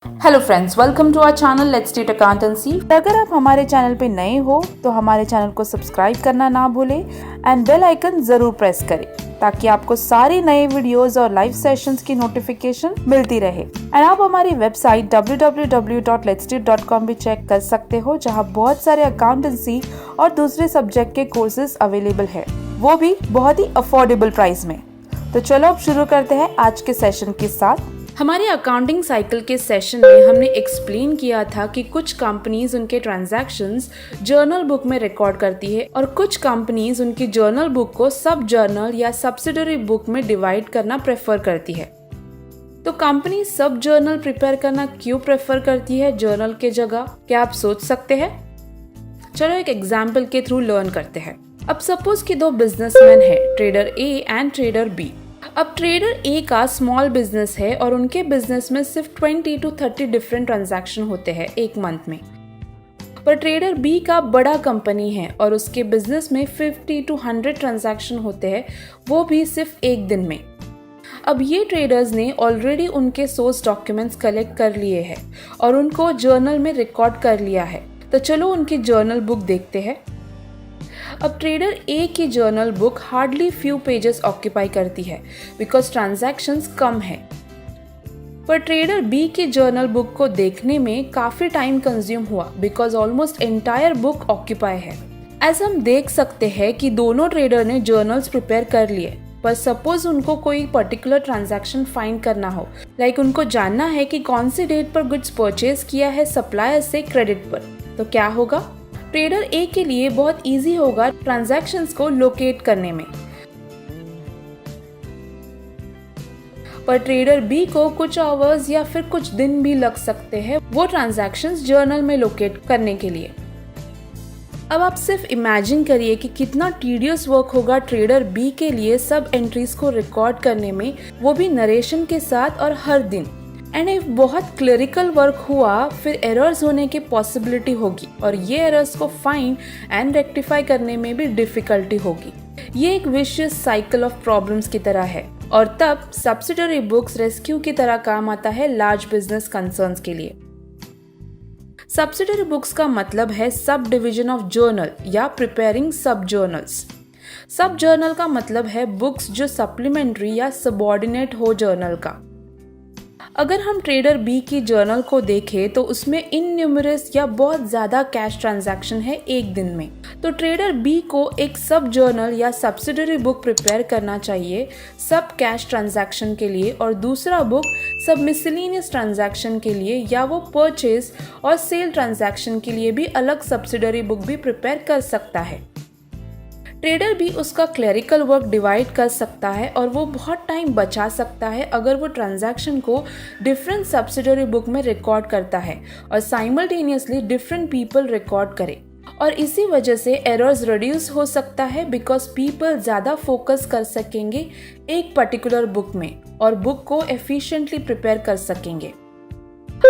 Hello friends, welcome to our channel let's टेट accountancy. अगर आप हमारे चैनल पे नए हो तो हमारे चैनल को सब्सक्राइब करना ना भूलें एंड बेल आइकन जरूर प्रेस करें ताकि आपको सारी नए वीडियोस और लाइव सेशंस की नोटिफिकेशन मिलती रहे। एंड आप हमारी वेबसाइट www.letstit.com भी चेक कर सकते हो, जहां बहुत सारे अकाउंटेंसी और दूसरे सब्जेक्ट के कोर्सेज अवेलेबल है, वो भी बहुत ही अफोर्डेबल प्राइस में। तो चलो अब शुरू करते हैं आज के सेशन के साथ। हमारे अकाउंटिंग साइकिल के सेशन में हमने एक्सप्लेन किया था कि कुछ कंपनीज उनके ट्रांजैक्शंस जर्नल बुक में रिकॉर्ड करती है और कुछ कंपनीज उनकी जर्नल बुक को सब जर्नल या सब्सिडरी बुक में डिवाइड करना प्रेफर करती है। तो कंपनी सब जर्नल प्रिपेयर करना क्यों प्रेफर करती है जर्नल के जगह, क्या आप सोच सकते हैं? चलो एक एग्जाम्पल के थ्रू लर्न करते हैं। अब सपोज कि दो बिजनेसमैन हैं, trader A and trader B. अब ट्रेडर ए का स्मॉल बिजनेस है और उनके बिजनेस में सिर्फ 20 to 30 डिफरेंट ट्रांजैक्शन होते हैं एक मंथ में। पर ट्रेडर बी का बड़ा कंपनी है और उसके बिजनेस में 50 to 100 ट्रांजैक्शन होते हैं, वो भी सिर्फ एक दिन में। अब ये ट्रेडर्स ने ऑलरेडी उनके सोर्स डॉक्यूमेंट्स कलेक्ट कर लिए हैं और उनको जर्नल में रिकॉर्ड कर लिया है। तो चलो उनकी जर्नल बुक देखते हैं। अब ट्रेडर ए की journal book hardly few pages occupy करती है बिकॉज ट्रांजैक्शंस कम है। पर ट्रेडर बी की जर्नल बुक को देखने में काफी टाइम कंज्यूम हुआ because almost entire book occupy है। ऐसा हम देख सकते हैं कि दोनों ट्रेडर ने जर्नल्स प्रिपेयर कर लिए, पर सपोज उनको कोई पर्टिकुलर ट्रांजैक्शन फाइंड करना हो, लाइक उनको जानना है कि कौन सी डेट पर गुड्स परचेज किया है सप्लायर से क्रेडिट पर, तो क्या होगा? ट्रेडर ए के लिए बहुत इजी होगा ट्रांजैक्शंस को लोकेट करने में, पर ट्रेडर बी को कुछ आवर्स या फिर कुछ दिन भी लग सकते हैं वो ट्रांजैक्शंस जर्नल में लोकेट करने के लिए। अब आप सिर्फ इमेजिन करिए कि कितना टीडियस वर्क होगा ट्रेडर बी के लिए सब एंट्रीज को रिकॉर्ड करने में, वो भी नरेशन के साथ और हर दिन। एंड इफ बहुत क्लरिकल वर्क हुआ फिर एरर्स होने की पॉसिबिलिटी होगी और ये एरर्स को फाइंड एंड रेक्टिफाई करने में भी डिफिकल्टी होगी। ये एक विशियस साइकिल ऑफ प्रॉब्लम्स की तरह है और तब सब्सिडरी बुक्स रेस्क्यू की तरह काम आता है लार्ज बिजनेस कंसर्न्स के लिए। सब्सिडरी बुक्स का मतलब है सब डिविजन ऑफ जर्नल या प्रिपेयरिंग सब जर्नल्स। सब जर्नल का मतलब है बुक्स जो सप्लीमेंट्री या सबऑर्डिनेट हो जर्नल का। अगर हम ट्रेडर बी की जर्नल को देखें तो उसमें इनन्यूमरस या बहुत ज्यादा कैश ट्रांजैक्शन है एक दिन में। तो ट्रेडर बी को एक सब जर्नल या सब्सिडरी बुक प्रिपेयर करना चाहिए सब कैश ट्रांजैक्शन के लिए और दूसरा बुक सब मिसलेनियस ट्रांजैक्शन के लिए, या वो परचेज और सेल ट्रांजैक्शन के लिए भी अलग सब्सिडरी बुक भी प्रिपेयर कर सकता है। ट्रेडर भी उसका क्लरिकल वर्क डिवाइड कर सकता है और वो बहुत टाइम बचा सकता है अगर वो ट्रांजैक्शन को डिफरेंट सब्सिडरी बुक में रिकॉर्ड करता है और साइमल्टेनियसली डिफरेंट पीपल रिकॉर्ड करे, और इसी वजह से एरर्स रिड्यूस हो सकता है बिकॉज पीपल ज़्यादा फोकस कर सकेंगे एक पर्टिकुलर बुक में और बुक को एफिशिएंटली प्रिपेयर कर सकेंगे।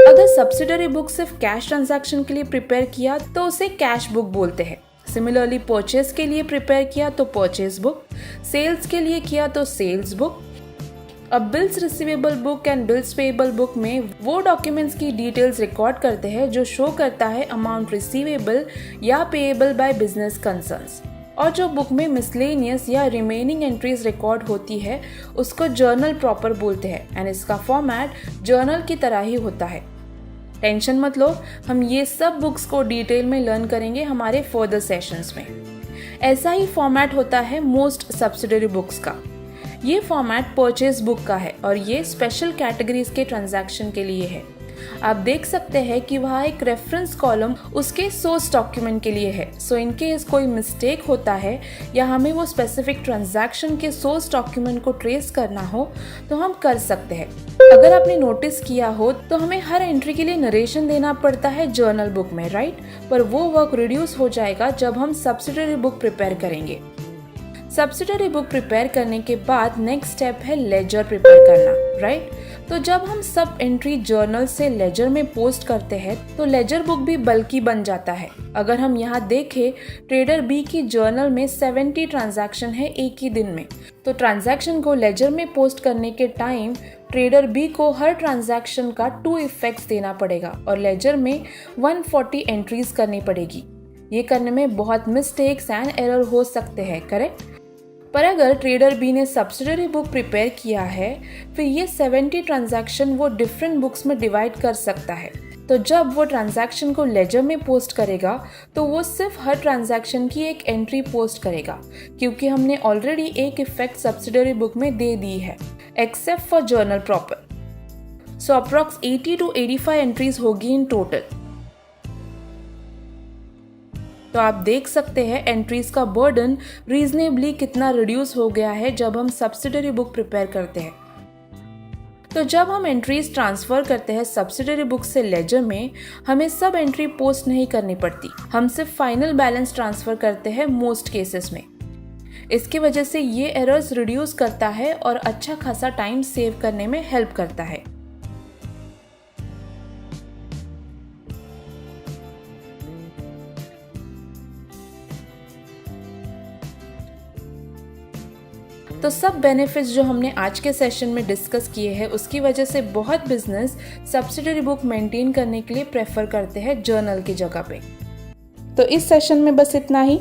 अगर सब्सिडरी बुक सिर्फ कैश ट्रांजैक्शन के लिए प्रिपेयर किया तो उसे कैश बुक बोलते हैं। सिमिलरली परचेज के लिए प्रिपेयर किया तो परचेज बुक, सेल्स के लिए किया तो सेल्स बुक। अब bills receivable book and bills payable book में वो डॉक्यूमेंट्स की डिटेल्स रिकॉर्ड करते हैं जो शो करता है अमाउंट रिसीवेबल या पेएबल बाय बिजनेस कंसर्न्स, और जो बुक में मिसलेनियस या रिमेनिंग एंट्रीज रिकॉर्ड होती है उसको जर्नल प्रॉपर बोलते हैं एंड इसका फॉर्मेट जर्नल की तरह ही होता है। टेंशन मत लो, हम ये सब बुक्स को डिटेल में लर्न करेंगे हमारे फर्दर सेशंस में। ऐसा ही फॉर्मेट होता है मोस्ट सब्सिडरी बुक्स का। ये फॉर्मेट परचेज बुक का है और ये स्पेशल कैटेगरीज के ट्रांजैक्शन के लिए है। आप देख सकते हैं कि वहाँ एक रेफरेंस कॉलम उसके सोर्स डॉक्यूमेंट के लिए है, सो इन केस कोई मिस्टेक होता है या हमें वो स्पेसिफिक ट्रांजैक्शन के सोर्स डॉक्यूमेंट को ट्रेस करना हो तो हम कर सकते हैं। अगर आपने नोटिस किया हो तो हमें हर एंट्री के लिए नरेशन देना पड़ता है जर्नल बुक में, राइट? पर वो वर्क रिड्यूस हो जाएगा जब हम सब्सिडरी बुक प्रिपेयर करेंगे। सब्सिडरी बुक प्रिपेयर करने के बाद नेक्स्ट स्टेप है लेजर प्रिपेयर करना, राइट? तो जब हम सब एंट्री जर्नल से लेजर में पोस्ट करते हैं तो लेजर बुक भी बल्कि बन जाता है। अगर हम यहाँ देखें, ट्रेडर बी की जर्नल में 70 ट्रांजैक्शन है एक ही दिन में, तो ट्रांजैक्शन को लेजर में पोस्ट करने के टाइम ट्रेडर बी को हर ट्रांजैक्शन का 2 इफेक्ट्स देना पड़ेगा और लेजर में 140 एंट्रीज करनी पड़ेगी। ये करने में बहुत मिस्टेक्स एंड एरर हो सकते हैं, करेक्ट? पर अगर ट्रेडर बी ने सब्सिडरी बुक प्रिपेयर किया है, फिर ये 70 ट्रांजैक्शन वो डिफरेंट बुक्स में डिवाइड कर सकता है। तो जब वो ट्रांजैक्शन को लेजर में पोस्ट करेगा तो वो सिर्फ हर ट्रांजैक्शन की एक एंट्री पोस्ट करेगा, क्योंकि हमने ऑलरेडी एक इफेक्ट सब्सिडरी बुक में दे दी है, except for journal proper. So approx 80 to 85 entries होगी इन टोटल। तो आप देख सकते हैं एंट्रीज का बर्डन रीजनेबली कितना रिड्यूस हो गया है जब हम सब्सिडरी बुक प्रिपेयर करते हैं। तो जब हम एंट्रीज ट्रांसफर करते हैं सब्सिडरी बुक से लेजर में, हमें सब एंट्री पोस्ट नहीं करनी पड़ती, हम सिर्फ फाइनल बैलेंस ट्रांसफर करते हैं मोस्ट केसेस में। इसकी वजह से ये एरर्स रिड्यूस करता है और अच्छा खासा टाइम सेव करने में हेल्प करता है। तो सब बेनिफिट्स जो हमने आज के सेशन में डिस्कस किए हैं, उसकी वजह से बहुत बिजनेस सब्सिडरी बुक मेंटेन करने के लिए प्रेफर करते हैं जर्नल की जगह पे। तो इस सेशन में बस इतना ही।